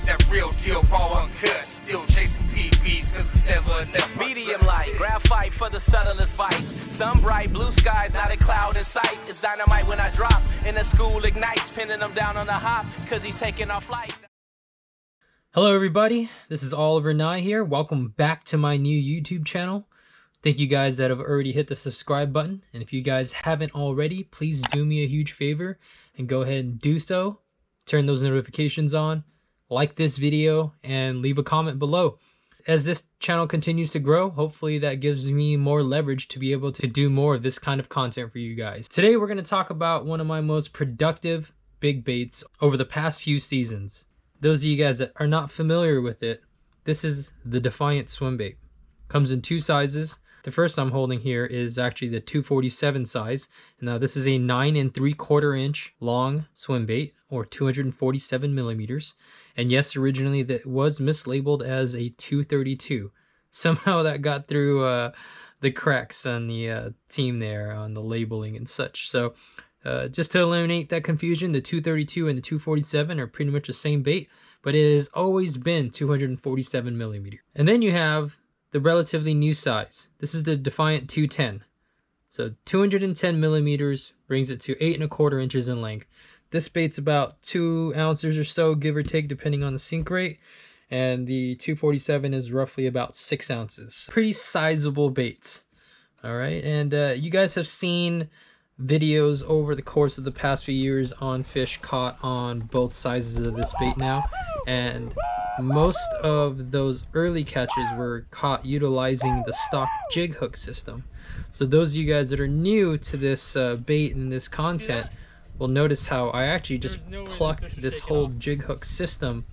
That real deal, raw uncut. Still chasing PBs cause it's never enough. Medium light, graphite for the subtlest bites. Sun bright, blue skies, not a cloud in sight. It's dynamite when I drop, and the school ignites. Pinning them down on the hop, cause he's taking off flight. Hello everybody, this is Oliver Nye here. Welcome back to my new YouTube channel. Thank you guys that have already hit the subscribe button. And if you guys haven't already, please do me a huge favor and go ahead and do so. Turn those notifications on, like this video, and leave a comment below. As this channel continues to grow, hopefully that gives me more leverage to be able to do more of this kind of content for you guys. Today we're going to talk about one of my most productive big baits over the past few seasons. Those of you guys that are not familiar with it, this is the Defiant Swimbait. Comes in two sizes. The first I'm holding here is actually the 247 size. Now this is a 9 3/4 inch long swim bait, or 247 millimeters. And yes, originally that was mislabeled as a 232. Somehow that got through the cracks on the team there on the labeling and such. So just to eliminate that confusion, the 232 and the 247 are pretty much the same bait, but it has always been 247 millimeter. And then you have the relatively new size. This is the Defiant 210. So 210 millimeters brings it to 8 1/4 inches in length. This bait's about 2 ounces or so, give or take, depending on the sink rate. And the 247 is roughly about 6 ounces. Pretty sizable baits. All right, and you guys have seen videos over the course of the past few years on fish caught on both sizes of this bait now, and most of those early catches were caught utilizing the stock jig hook system. So those of you guys that are new to this bait and this content will notice how I actually just plucked this whole jig hook system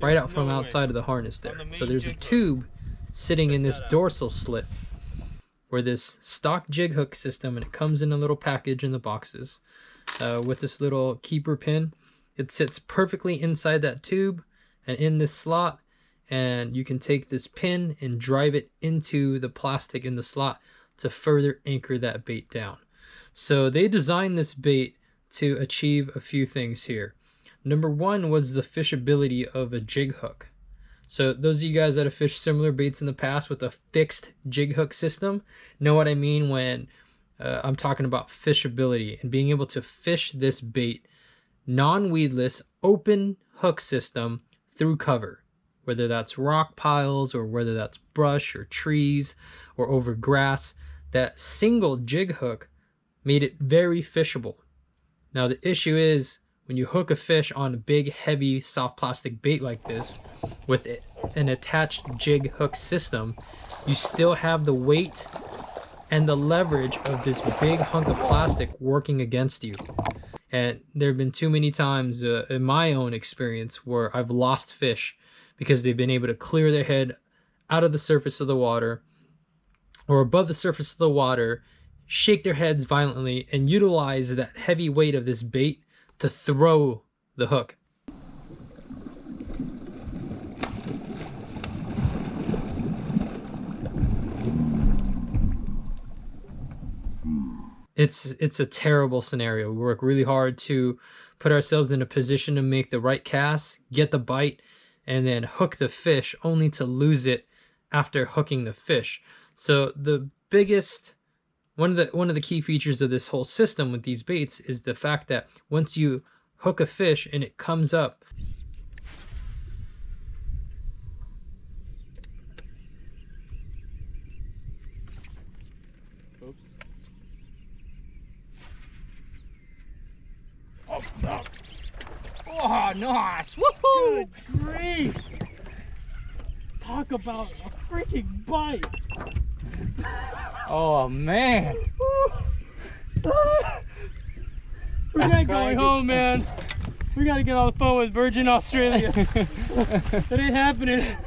right out from outside of the harness there. So there's a tube sitting in this dorsal slit where this stock jig hook system, and it comes in a little package in the boxes with this little keeper pin. It sits perfectly inside that tube and in this slot, and you can take this pin and drive it into the plastic in the slot to further anchor that bait down. So they designed this bait to achieve a few things here. Number one was the fishability of a jig hook. So those of you guys that have fished similar baits in the past with a fixed jig hook system know what I mean when I'm talking about fishability and being able to fish this bait non-weedless open hook system through cover, whether that's rock piles or whether that's brush or trees or over grass. That single jig hook made it very fishable. Now the issue is, when you hook a fish on a big, heavy, soft plastic bait like this with an attached jig hook system, you still have the weight and the leverage of this big hunk of plastic working against you. And there have been too many times in my own experience where I've lost fish because they've been able to clear their head out of the surface of the water or above the surface of the water, shake their heads violently, and utilize that heavy weight of this bait to throw the hook. It's a terrible scenario. We work really hard to put ourselves in a position to make the right cast, get the bite, and then hook the fish, only to lose it after hooking the fish. So the biggest one of the key features of this whole system with these baits is the fact that once you hook a fish and it comes up, oops. Oh, oh, nice! Woohoo! Good grief! Talk about a freaking bite! Oh man! We're not going home, man. We gotta get on the phone with Virgin Australia. It ain't happening.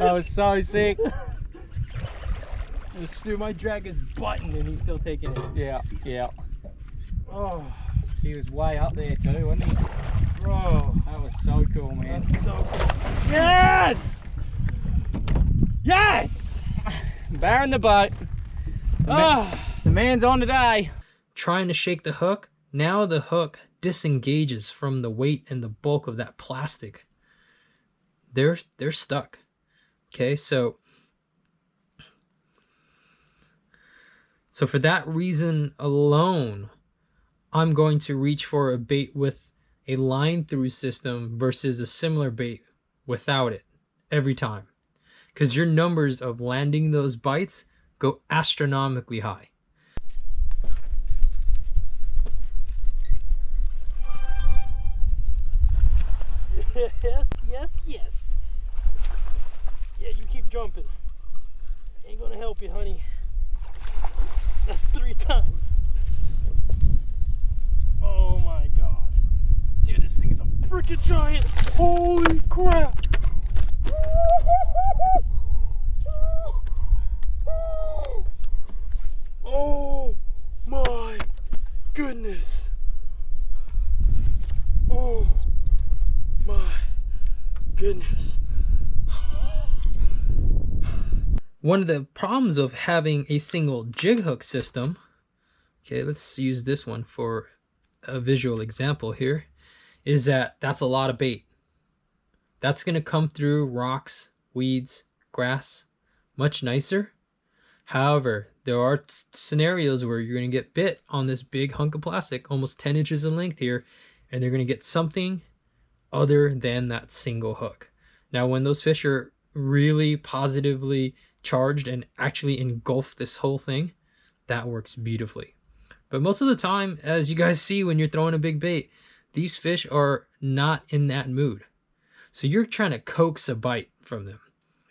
I was so sick. Dude, my drag is buttoned and he's still taking it. Yeah, yeah. Oh, he was way up there too, wasn't he? Bro, that was so cool, man. That's so cool. Yes! Yes! Bearing the boat. The man's on today. trying to shake the hook. Now the hook disengages from the weight and the bulk of that plastic, they're stuck. Okay, so for that reason alone, I'm going to reach for a bait with a line through system versus a similar bait without it every time, because your numbers of landing those bites go astronomically high. Yes. Yeah, you keep jumping. Ain't gonna help you, honey. That's 3 times. Oh my god. Dude, this thing is a freaking giant. Holy crap. Oh my goodness. Oh my goodness. One of the problems of having a single jig hook system, okay, let's use this one for a visual example here, is that that's a lot of bait. That's going to come through rocks, weeds, grass, much nicer. However, there are scenarios where you're going to get bit on this big hunk of plastic, almost 10 inches in length here, and they're going to get something other than that single hook. Now, when those fish are really positively charged and actually engulf this whole thing, that works beautifully. But most of the time, as you guys see when you're throwing a big bait, these fish are not in that mood. So you're trying to coax a bite from them,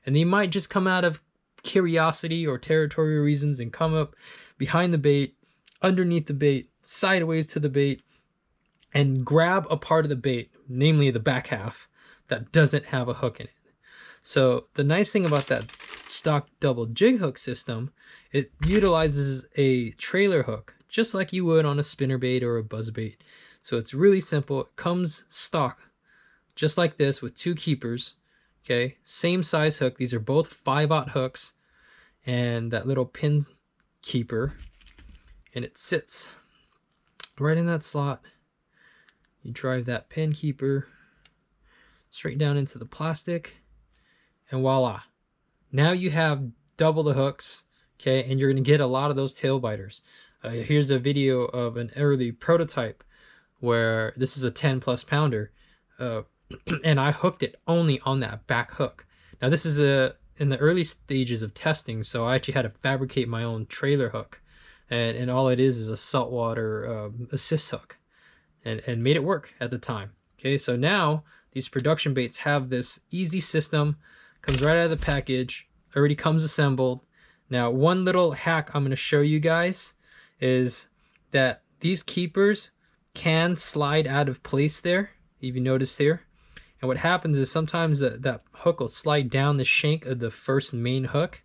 and they might just come out of curiosity or territorial reasons and come up behind the bait, underneath the bait, sideways to the bait, and grab a part of the bait, namely the back half, that doesn't have a hook in it. So the nice thing about that stock double jig hook system, it utilizes a trailer hook, just like you would on a spinnerbait or a buzzbait. So it's really simple. It comes stock, just like this, with 2 keepers. Okay, same size hook. These are both 5/0 hooks, and that little pin keeper, and it sits right in that slot. You drive that pin keeper straight down into the plastic, and voila, now you have double the hooks. Okay, and you're going to get a lot of those tail biters. Here's a video of an early prototype where this is a 10+ pounder, and I hooked it only on that back hook. Now this is in the early stages of testing, so I actually had to fabricate my own trailer hook, and all it is a saltwater assist hook, and made it work at the time. Okay, so now these production baits have this easy system, comes right out of the package, already comes assembled. Now, one little hack I'm going to show you guys is that these keepers can slide out of place there, if you notice here. And what happens is sometimes that hook will slide down the shank of the first main hook,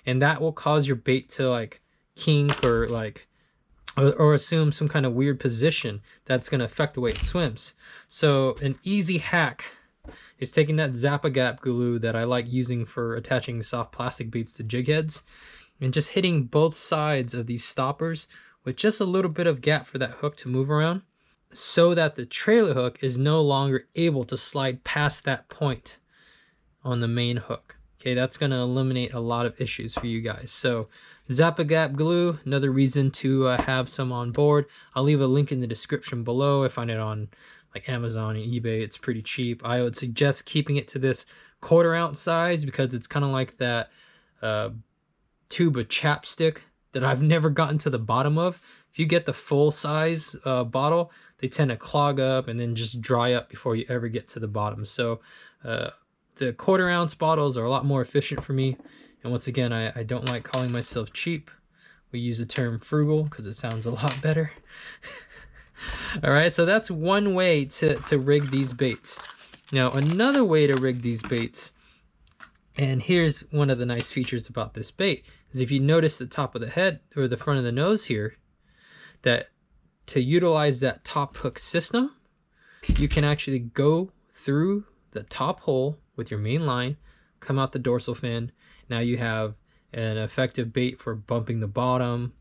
and that will cause your bait to like kink or assume some kind of weird position that's going to affect the way it swims. So an easy hack is taking that Zap-A-Gap glue that I like using for attaching soft plastic baits to jig heads, and just hitting both sides of these stoppers with just a little bit of gap for that hook to move around, so that the trailer hook is no longer able to slide past that point on the main hook. Okay, that's going to eliminate a lot of issues for you guys. So Zap-A-Gap glue, another reason to have some on board. I'll leave a link in the description below. I find it on like Amazon and eBay. It's pretty cheap. I would suggest keeping it to this 1/4 ounce size, because it's kind of like that tube of chapstick that I've never gotten to the bottom of. If you get the full size bottle, they tend to clog up and then just dry up before you ever get to the bottom. So the 1/4 ounce bottles are a lot more efficient for me. And once again, I don't like calling myself cheap. We use the term frugal because it sounds a lot better. All right, so that's one way to rig these baits. Now, another way to rig these baits, and here's one of the nice features about this bait, is if you notice the top of the head or the front of the nose here, that to utilize that top hook system, you can actually go through the top hole with your main line, come out the dorsal fin. Now you have an effective bait for bumping the bottom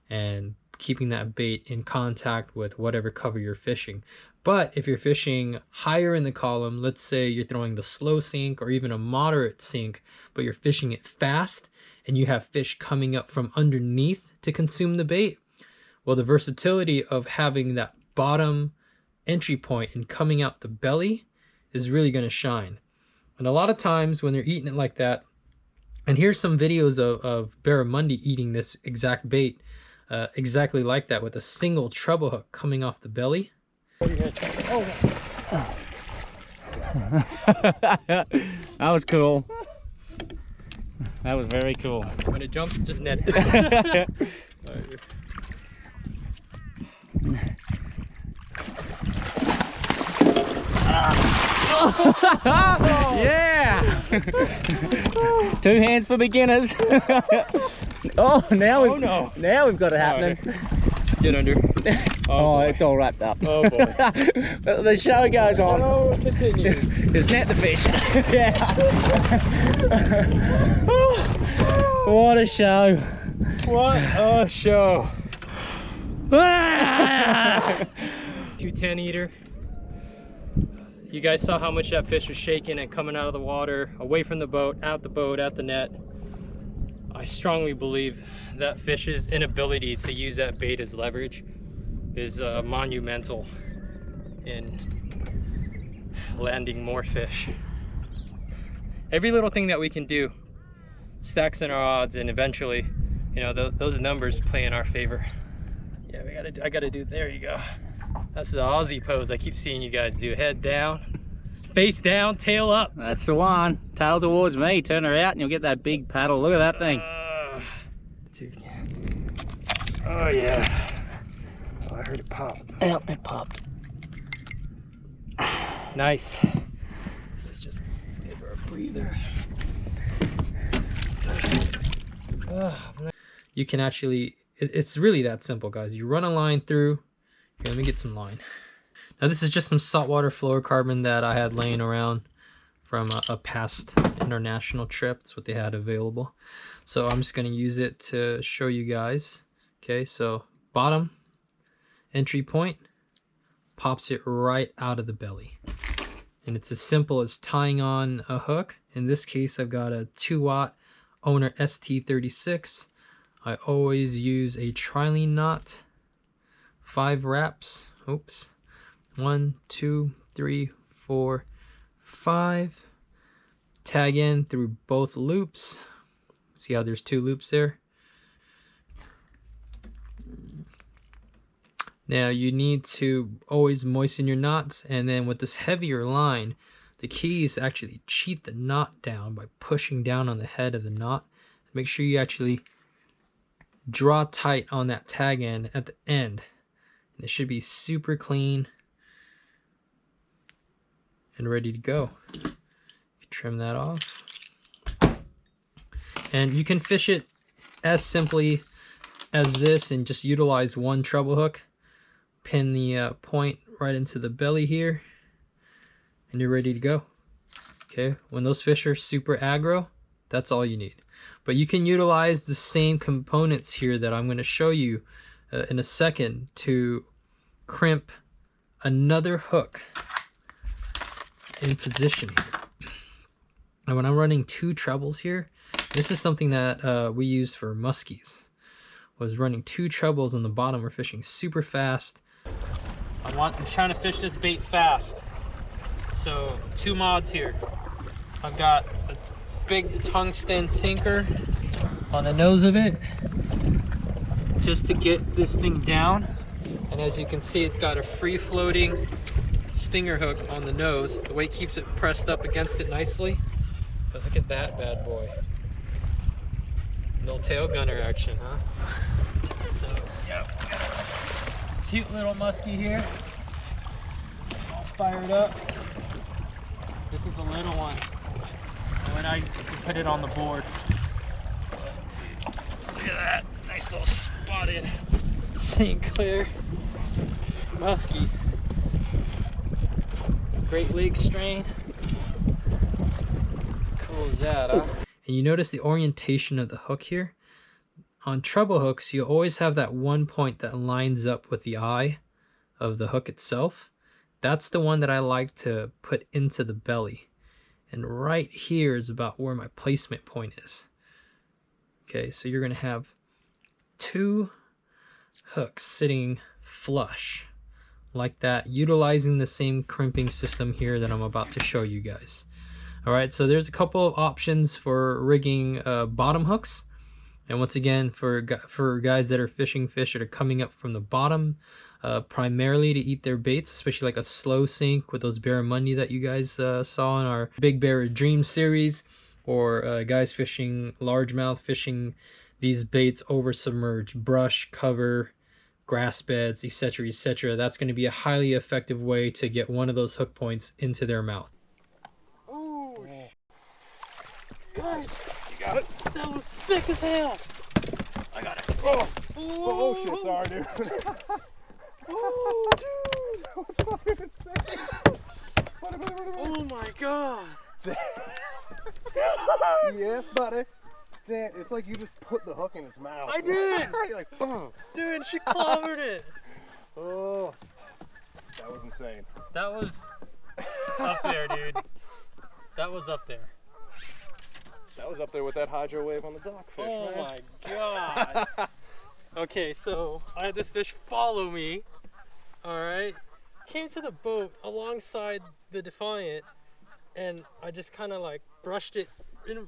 and keeping that bait in contact with whatever cover you're fishing. But if you're fishing higher in the column, let's say you're throwing the slow sink or even a moderate sink, but you're fishing it fast and you have fish coming up from underneath to consume the bait, well, the versatility of having that bottom entry point and coming out the belly is really going to shine. And a lot of times when they're eating it like that, and here's some videos of barramundi eating this exact bait, exactly like that, with a single treble hook coming off the belly. That was cool. That was very cool. When it jumps, just net it. Yeah! 2 hands for beginners. Oh, now now we've got it happening. Get under. Oh, it's all wrapped up. Oh boy. But the show goes on. Oh, continue. Just net the fish. Yeah. What a show. What a show. 210 eater. You guys saw how much that fish was shaking and coming out of the water, away from the boat, out the boat, at the net. I strongly believe that fish's inability to use that bait as leverage is monumental in landing more fish. Every little thing that we can do stacks in our odds, and eventually, you know, those numbers play in our favor. Yeah, I gotta do, there you go. That's the Aussie pose I keep seeing you guys do. Head down, face down, tail up. That's the one. Tail towards me. Turn her out and you'll get that big paddle. Look at that thing. Oh yeah. Oh, I heard it pop. Oh, it popped. Nice. Let's just give her a breather. You can actually, it's really that simple, guys. You run a line through. Here, let me get some line. Now this is just some saltwater fluorocarbon that I had laying around from a past international trip. That's what they had available. So I'm just going to use it to show you guys. Okay, so bottom entry point, pops it right out of the belly. And it's as simple as tying on a hook. In this case, I've got a 2-watt Owner ST36. I always use a trilene knot, 5 wraps. Oops. 1, 2, 3, 4, 5. Tag in through both loops. See how there's 2 loops there? Now you need to always moisten your knots, and then with this heavier line, the key is to actually cheat the knot down by pushing down on the head of the knot. Make sure you actually draw tight on that tag end at the end. And it should be super clean and ready to go. You trim that off. And you can fish it as simply as this and just utilize one treble hook. Pin the point right into the belly here, and you're ready to go. Okay, when those fish are super aggro, that's all you need. But you can utilize the same components here that I'm going to show you in a second to crimp another hook in position here. And when I'm running 2 trebles here, this is something that we use for muskies, was running 2 trebles on the bottom. We're fishing super fast. I'm trying to fish this bait fast. So 2 mods here. I've got a big tungsten sinker on the nose of it just to get this thing down. And as you can see, it's got a free floating stinger hook on the nose. The weight keeps it pressed up against it nicely. But look at that bad boy. Little tail gunner action, huh? So, yeah, we got a cute little muskie here. All fired up. This is a little one. And when I put it on the board. Look at that. Nice little spotted St. Clair muskie. Great Lakes strain. Cool as that, huh? And you notice the orientation of the hook here. on treble hooks, you always have that one point that lines up with the eye of the hook itself. That's the one that I like to put into the belly. And right here is about where my placement point is. Okay, so you're going to have 2 hooks sitting flush like that, utilizing the same crimping system here that I'm about to show you guys. All right, so there's a couple of options for rigging bottom hooks. And once again, for guys that are fishing fish that are coming up from the bottom, primarily to eat their baits, especially like a slow sink with those barramundi that you guys saw in our Big Bear Dream series, or guys fishing largemouth, fishing these baits over submerged brush, cover, grass beds, etc., etc. That's going to be a highly effective way to get one of those hook points into their mouth. Oh, guys, you got it. That was sick as hell. I got it. Oh shit, sorry, dude. Oh, dude, that was fucking insane. Oh my god. Dude. Yes, buddy. Damn, it's like you just put the hook in its mouth. I did. You're like, boom. Dude, she clobbered it. Oh, that was insane. That was up there, dude. That was up there. That was up there with that hydro wave on the dockfish, man. Oh my god. Okay, so I had this fish follow me. All right, came to the boat alongside the Defiant, and I just kind of like brushed it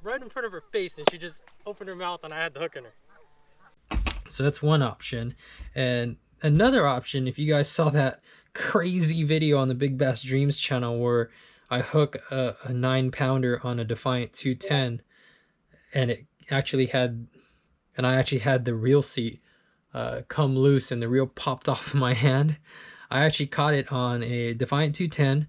right in front of her face, and she just opened her mouth, and I had the hook in her. So that's one option. And another option, if you guys saw that crazy video on the Big Bass Dreams channel where I hook a 9-pounder on a Defiant 210, and it actually had, and I actually had the reel seat come loose and the reel popped off my hand. I actually caught it on a Defiant 210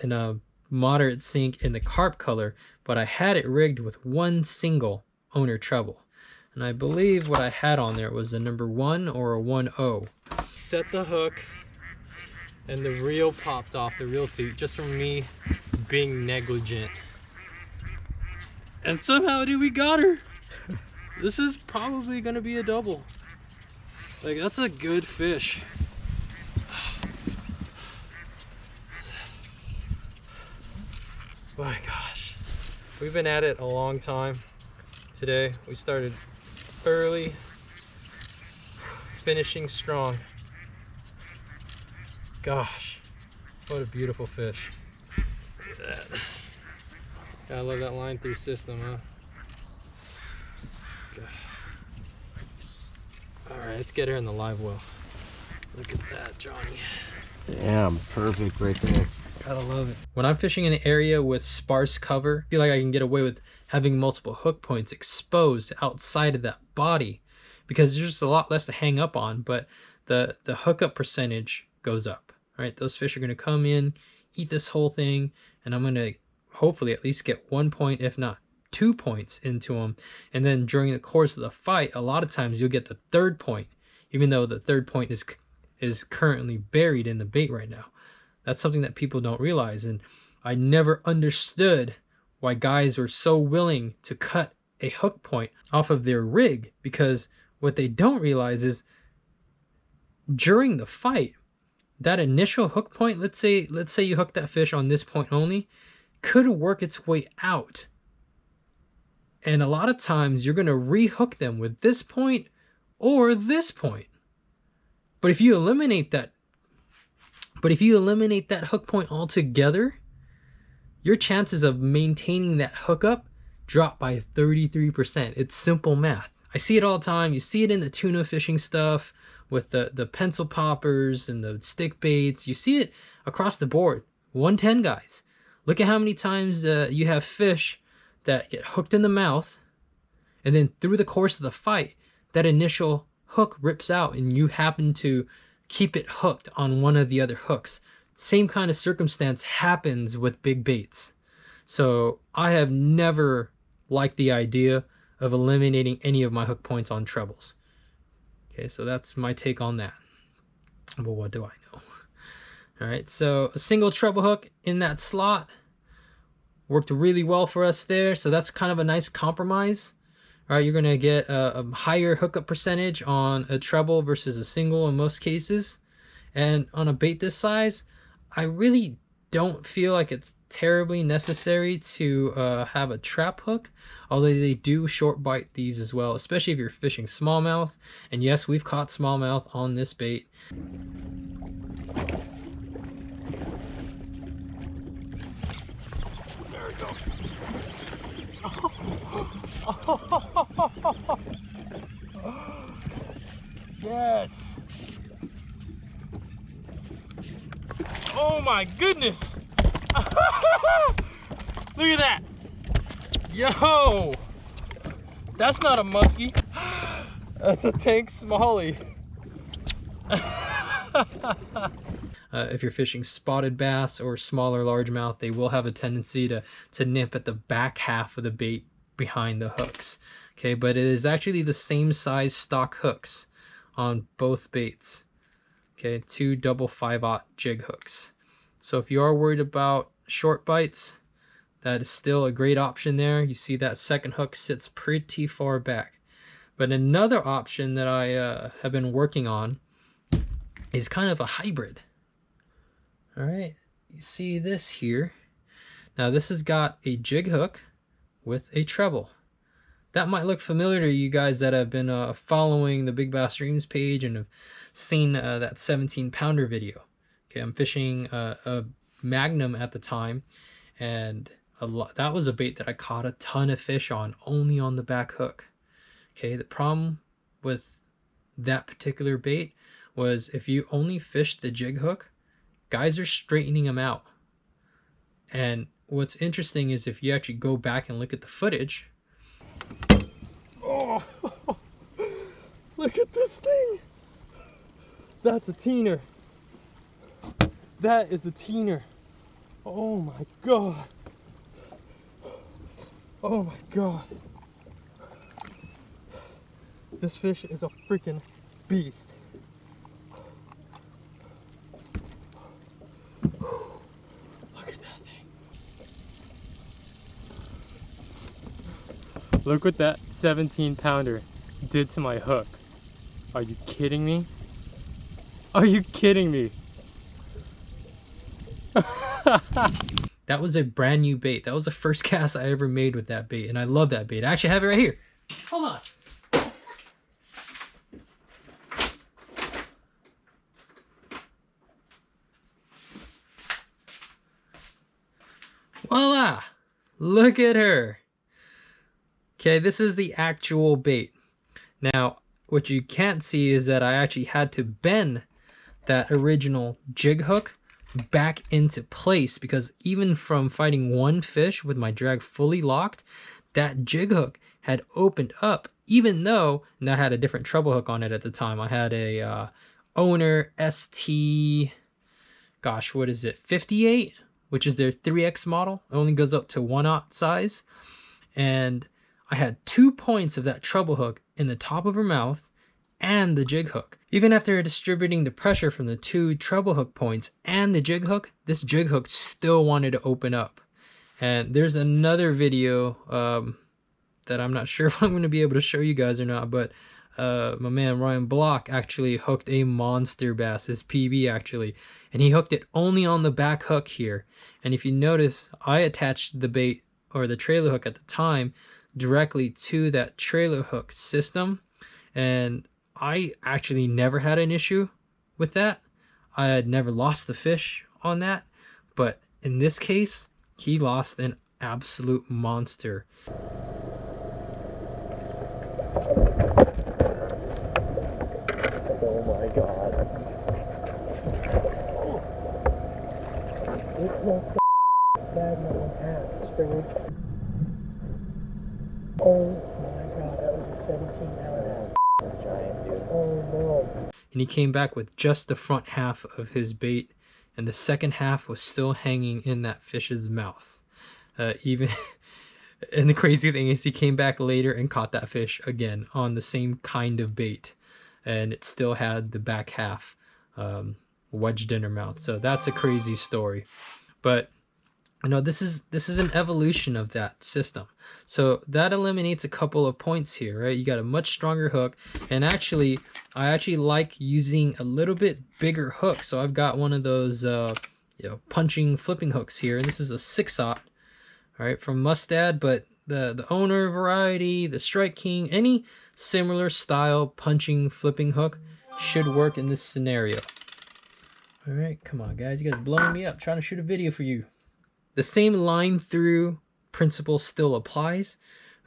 in a moderate sink in the carp color, but I had it rigged with one single owner treble. And I believe what I had on there was a number 1 or a 1-0. Set the hook and the reel popped off the reel seat just from me being negligent. And somehow, dude, we got her. This is probably gonna be a double. Like, that's a good fish. My gosh, we've been at it a long time. Today we started early, finishing strong. Gosh, what a beautiful fish. Look at that. I love that line through system, huh? All right, let's get her in the live well. Look at that, Johnny. Damn, perfect right there. Gotta love it. When I'm fishing in an area with sparse cover, I feel like I can get away with having multiple hook points exposed outside of that body because there's just a lot less to hang up on, but the hookup percentage goes up. All right, those fish are gonna come in, eat this whole thing, and I'm gonna hopefully at least get 1 point, if not 2 points into them. And then during the course of the fight, a lot of times you'll get the 3rd point, even though the 3rd point is currently buried in the bait right now. That's something that people don't realize. And I never understood why guys were so willing to cut a hook point off of their rig, because what they don't realize is during the fight, that initial hook point, let's say you hook that fish on this point only, could work its way out. And a lot of times you're going to rehook them with this point or this point. But if you eliminate that hook point altogether, your chances of maintaining that hookup drop by 33%. It's simple math. I see it all the time. You see it in the tuna fishing stuff with the pencil poppers and the stick baits. You see it across the board. 110 guys. Look at how many times you have fish that get hooked in the mouth, and then through the course of the fight, that initial hook rips out and you happen to keep it hooked on one of the other hooks. Same kind of circumstance happens with big baits. So I have never liked the idea of eliminating any of my hook points on trebles. Okay, so that's my take on that. But what do I know? All right, so a single treble hook in that slot worked really well for us there. So that's kind of a nice compromise. All right, you're gonna get a higher hookup percentage on a treble versus a single in most cases. And on a bait this size, I really don't feel like it's terribly necessary to have a trap hook, although they do short bite these as well, especially if you're fishing smallmouth. And yes, we've caught smallmouth on this bait. There we go. Yes. Oh my goodness. Look at that. Yo. That's not a muskie. That's a tank smallie. If you're fishing spotted bass or smaller largemouth, they will have a tendency to nip at the back half of the bait behind the hooks. Okay, but it is actually the same size stock hooks on both baits. Okay, 2 double 5/0 jig hooks. So if you are worried about short bites, that is still a great option there. You see that second hook sits pretty far back. But another option that I have been working on is kind of a hybrid. All right, you see this here. Now this has got a jig hook with a treble. That might look familiar to you guys that have been following the Big Bass Streams page and have seen that 17-pounder video. Okay, I'm fishing a Magnum at the time, and that was a bait that I caught a ton of fish on, only on the back hook. Okay, the problem with that particular bait was if you only fish the jig hook, guys are straightening them out. And what's interesting is if you actually go back and look at the footage. Oh, look at this thing. That's a teener. That is a teener. Oh my god. Oh my god. This fish is a freaking beast. Look at that thing. Look what that 17-pounder did to my hook. Are you kidding me? Are you kidding me? That was a brand new bait. That was the first cast I ever made with that bait, and I love that bait. I actually have it right here. Hold on. Voila! Look at her. Okay, this is the actual bait. Now, what you can't see is that I actually had to bend that original jig hook back into place, because even from fighting one fish with my drag fully locked, that jig hook had opened up, even though, and I had a different treble hook on it at the time. I had a Owner ST, gosh, what is it, 58, which is their 3X model. It only goes up to 1/0 size. And I had 2 points of that treble hook in the top of her mouth and the jig hook. Even after distributing the pressure from the 2 treble hook points and the jig hook, this jig hook still wanted to open up. And there's another video that I'm not sure if I'm going to be able to show you guys or not, but my man Ryan Block actually hooked a monster bass, his PB actually, and he hooked it only on the back hook here. And if you notice, I attached the bait, or the trailer hook at the time, directly to that trailer hook system, and I actually never had an issue with that. I had never lost the fish on that, but in this case, he lost an absolute monster. Oh my god. It's not bad no one has, Springer. Oh my god, that was a 17-pounder. Giant, dude. Oh no. And he came back with just the front half of his bait, and the second half was still hanging in that fish's mouth. And the crazy thing is, he came back later and caught that fish again on the same kind of bait, and it still had the back half wedged in her mouth. So that's a crazy story. But I know this is an evolution of that system. So that eliminates a couple of points here, right? You got a much stronger hook, and actually I actually like using a little bit bigger hook. So I've got one of those punching flipping hooks here, and this is a 6/0, all right, from Mustad, but the owner variety, the Strike King, any similar style punching flipping hook should work in this scenario. All right, come on guys, you guys blowing me up trying to shoot a video for you. The same line through principle still applies.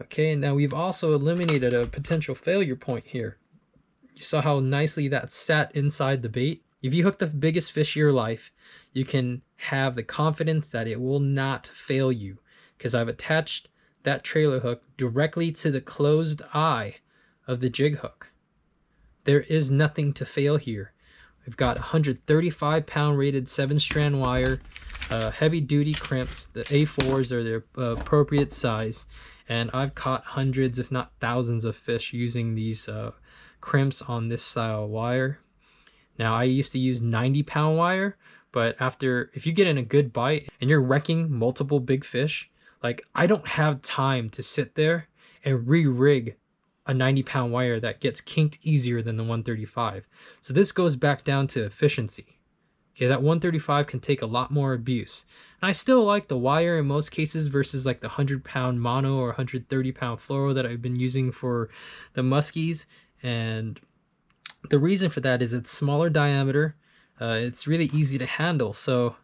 Okay, and now we've also eliminated a potential failure point here. You saw how nicely that sat inside the bait. If you hook the biggest fish of your life, you can have the confidence that it will not fail you, because I've attached that trailer hook directly to the closed eye of the jig hook. There is nothing to fail here. We've got 135 pound rated 7-strand wire, heavy duty crimps. The A4s are their appropriate size, and I've caught hundreds if not thousands of fish using these crimps on this style wire. Now I used to use 90-pound wire, but if you get in a good bite and you're wrecking multiple big fish, like, I don't have time to sit there and re-rig a 90-pound wire that gets kinked easier than the 135. So this goes back down to efficiency. Okay, that 135 can take a lot more abuse. And I still like the wire in most cases versus like the 100-pound mono or 130-pound fluoro that I've been using for the muskies. And the reason for that is it's smaller diameter. It's really easy to handle. So,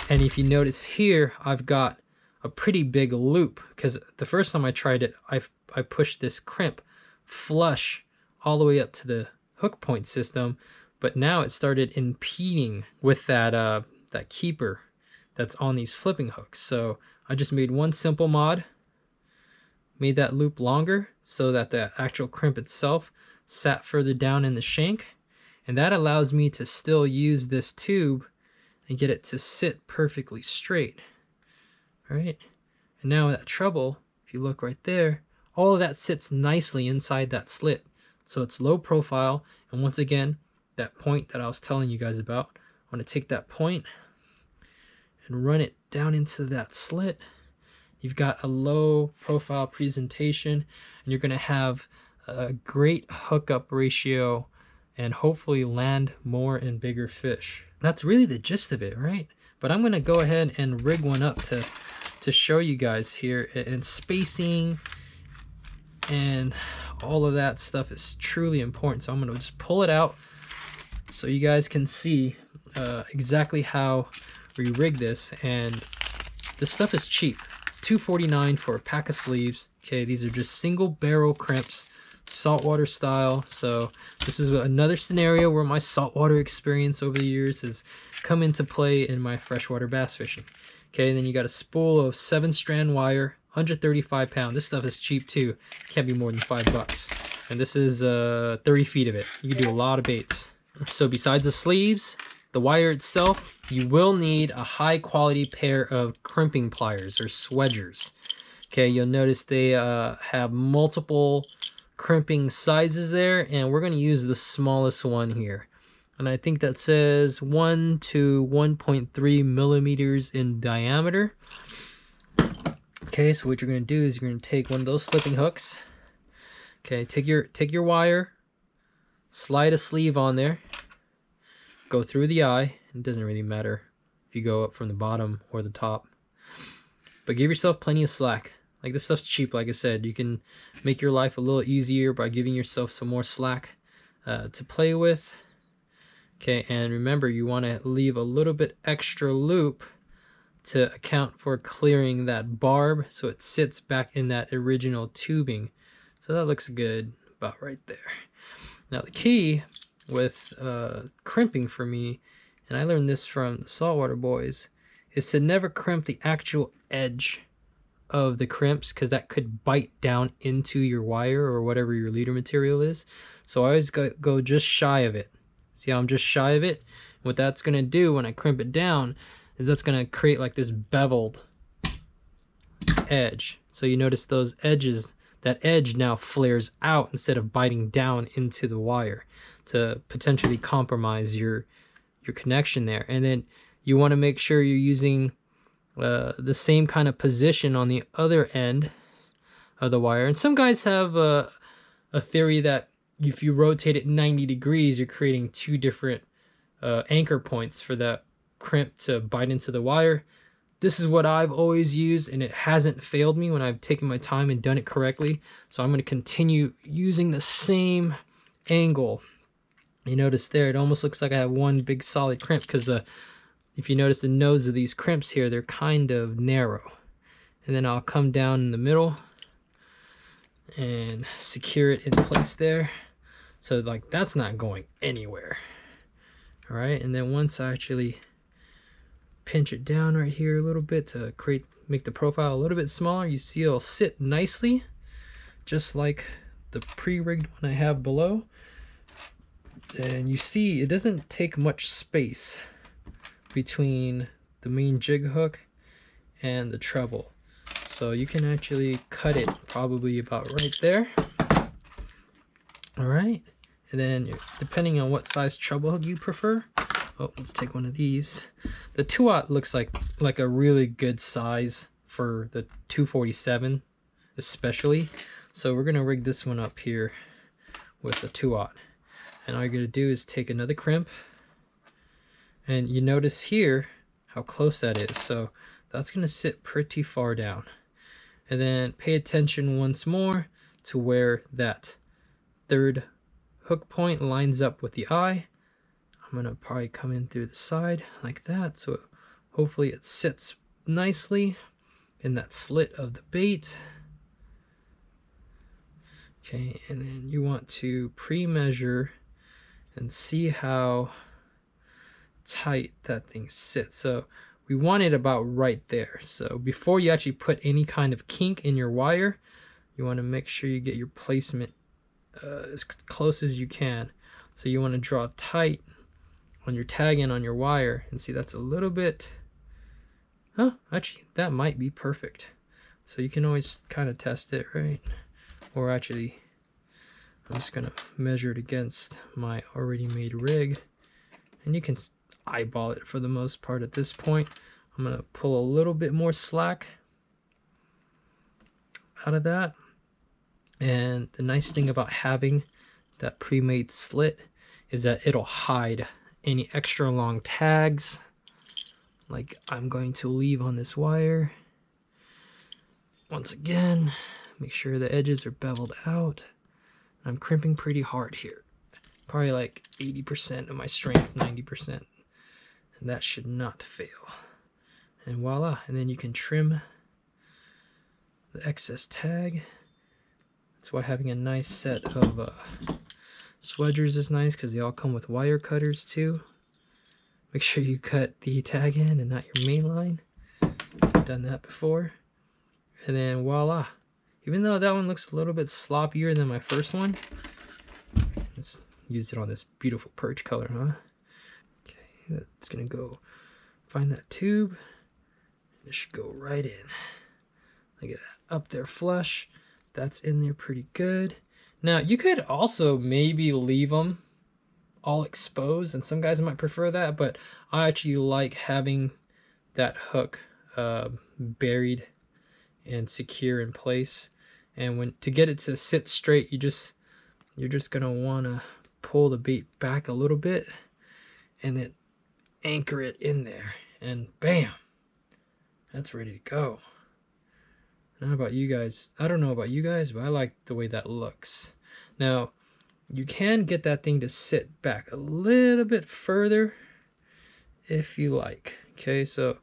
and if you notice here, I've got a pretty big loop, because the first time I tried it, I pushed this crimp flush all the way up to the hook point system, but now it started impeding with that keeper that's on these flipping hooks. So I just made one simple mod, made that loop longer so that the actual crimp itself sat further down in the shank, and that allows me to still use this tube and get it to sit perfectly straight. All right, and now that treble, if you look right there, all of that sits nicely inside that slit. So it's low profile, and once again, that point that I was telling you guys about, I want to take that point and run it down into that slit. You've got a low profile presentation, and you're going to have a great hookup ratio and hopefully land more and bigger fish. That's really the gist of it, right? But I'm going to go ahead and rig one up to show you guys here, and spacing and all of that stuff is truly important. So I'm going to just pull it out so you guys can see exactly how we rig this. And this stuff is cheap. It's $2.49 for a pack of sleeves. Okay, these are just single barrel crimps, saltwater style. So this is another scenario where my saltwater experience over the years has come into play in my freshwater bass fishing. Okay, and then you got a spool of 7-strand wire, 135 pound. This stuff is cheap too. Can't be more than $5. And this is 30 feet of it. You can do a lot of baits. So besides the sleeves, the wire itself, you will need a high quality pair of crimping pliers or swedgers. Okay, you'll notice they have multiple crimping sizes there, and we're going to use the smallest one here. And I think that says 1 to 1.3 millimeters in diameter. Okay, so what you're going to do is you're going to take one of those flipping hooks. Okay, take your wire, slide a sleeve on there, go through the eye. It doesn't really matter if you go up from the bottom or the top, but give yourself plenty of slack. Like, this stuff's cheap. Like I said, you can make your life a little easier by giving yourself some more slack to play with. Okay, and remember, you want to leave a little bit extra loop to account for clearing that barb so it sits back in that original tubing. So that looks good about right there. Now the key with crimping for me, and I learned this from the saltwater boys, is to never crimp the actual edge of the crimps, because that could bite down into your wire or whatever your leader material is. So I always go just shy of it. See how I'm just shy of it? What that's going to do when I crimp it down is that's going to create like this beveled edge. So you notice those edges, that edge now flares out instead of biting down into the wire to potentially compromise your connection there. And then you want to make sure you're using the same kind of position on the other end of the wire. And some guys have a theory that if you rotate it 90 degrees, you're creating two different anchor points for that crimp to bite into the wire. This is what I've always used, and it hasn't failed me when I've taken my time and done it correctly. So I'm going to continue using the same angle. You notice there, it almost looks like I have one big solid crimp, because if you notice the nose of these crimps here, they're kind of narrow. And then I'll come down in the middle and secure it in place there. So like that's not going anywhere. All right, and then once I actually pinch it down right here a little bit to make the profile a little bit smaller, you see it'll sit nicely, just like the pre-rigged one I have below. And you see it doesn't take much space between the main jig hook and the treble, so you can actually cut it probably about right there. All right, and then depending on what size treble hook you prefer, oh, let's take one of these. The 2/0 looks like a really good size for the 247 especially, so we're gonna rig this one up here with the 2/0. And all you're gonna do is take another crimp, and you notice here how close that is, so that's gonna sit pretty far down. And then pay attention once more to where that third hook point lines up with the eye. I'm gonna probably come in through the side like that, so hopefully it sits nicely in that slit of the bait. Okay, and then you want to pre-measure and see how tight that thing sits. So we want it about right there. So before you actually put any kind of kink in your wire, you want to make sure you get your placement as close as you can. So you want to draw tight on your tag end on your wire, and see that's a little bit, actually that might be perfect. So you can always kind of test it, right? Or actually, I'm just gonna measure it against my already made rig, and you can eyeball it for the most part at this point. I'm gonna pull a little bit more slack out of that. And the nice thing about having that pre-made slit is that it'll hide any extra long tags like I'm going to leave on this wire. Once again, make sure the edges are beveled out. I'm crimping pretty hard here, probably like 80% of my strength, 90%, and that should not fail. And voila, and then you can trim the excess tag. That's why having a nice set of swedgers is nice, because they all come with wire cutters too. Make sure you cut the tag end and not your main line. I've done that before. And then voila. Even though that one looks a little bit sloppier than my first one, let's use it on this beautiful perch color, huh? Okay, that's gonna go find that tube. It should go right in. Look at that, up there flush. That's in there pretty good. Now you could also maybe leave them all exposed, and some guys might prefer that, but I actually like having that hook buried and secure in place. And to get it to sit straight, you're just gonna wanna pull the bait back a little bit and then anchor it in there, and bam, that's ready to go. Now about you guys, I don't know about you guys, but I like the way that looks. Now you can get that thing to sit back a little bit further if you like. Okay, so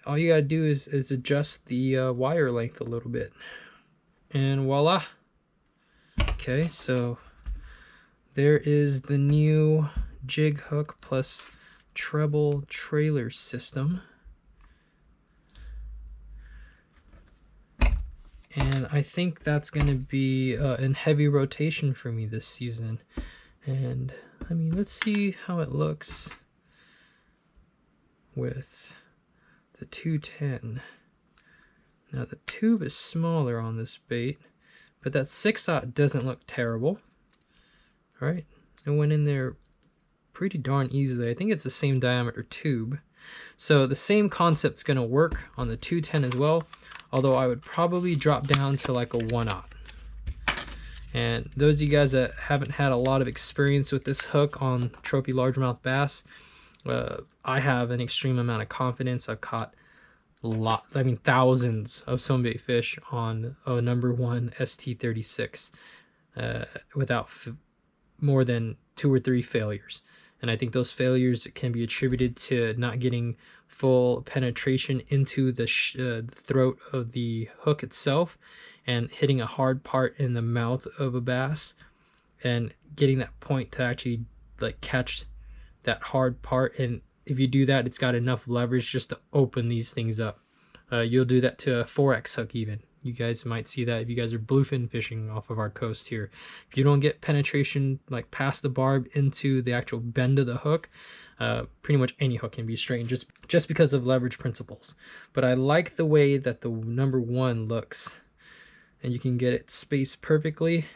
all you gotta do is adjust the wire length a little bit, and voila. Okay, so there is the new jig hook plus treble trailer system. And I think that's going to be in heavy rotation for me this season. And I mean, let's see how it looks with the 210. Now the tube is smaller on this bait, but that 6/0 doesn't look terrible. All right, it went in there pretty darn easily. I think it's the same diameter tube. So the same concept's going to work on the 210 as well, although I would probably drop down to like a 1/0. And those of you guys that haven't had a lot of experience with this hook on trophy largemouth bass, I have an extreme amount of confidence. I've caught thousands of Swimbaits fish on a #1 ST36 without more than 2 or 3 failures. And I think those failures can be attributed to not getting full penetration into the throat of the hook itself and hitting a hard part in the mouth of a bass and getting that point to actually like catch that hard part. And if you do that, it's got enough leverage just to open these things up. You'll do that to a 4X hook even. You guys might see that if you guys are bluefin fishing off of our coast here. If you don't get penetration like past the barb into the actual bend of the hook, pretty much any hook can be straightened just because of leverage principles. But I like the way that the #1 looks, and you can get it spaced perfectly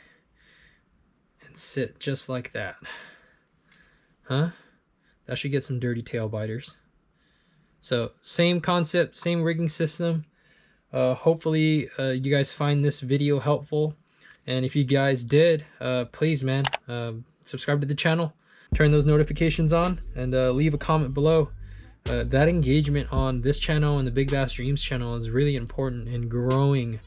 and sit just like that. Huh? That should get some dirty tail biters. So same concept, same rigging system. Hopefully you guys find this video helpful, and if you guys did, please man, subscribe to the channel, turn those notifications on, and leave a comment below. That engagement on this channel and the Big Bass Dreams channel is really important in growing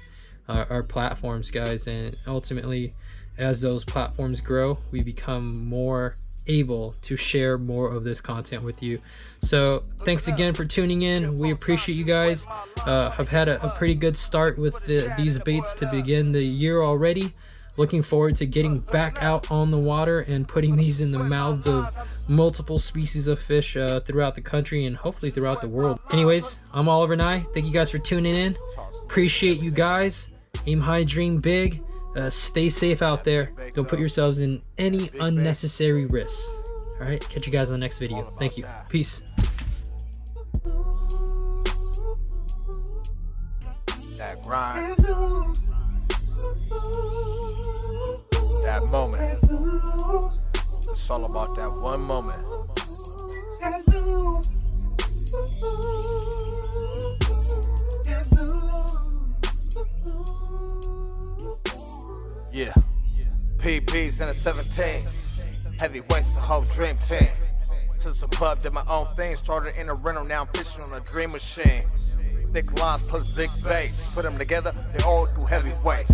our platforms, guys, and ultimately as those platforms grow, we become more able to share more of this content with you. So thanks again for tuning in. We appreciate you guys. I've had a pretty good start with these baits to begin the year already. Looking forward to getting back out on the water and putting these in the mouths of multiple species of fish throughout the country and hopefully throughout the world. Anyways, I'm Oliver Nye. Thank you guys for tuning in. Appreciate you guys. Aim high, dream big. Stay safe out there. Don't put yourselves in any unnecessary risks. All right, catch you guys on the next video. Thank you. Peace. That grind, that moment. It's all about that one moment. Yeah, PBs and the 17s, heavyweights, the whole dream team. Since the pub did my own thing, started in a rental, now I'm fishing on a dream machine. Thick lines plus big baits, put them together, they all equal heavyweights.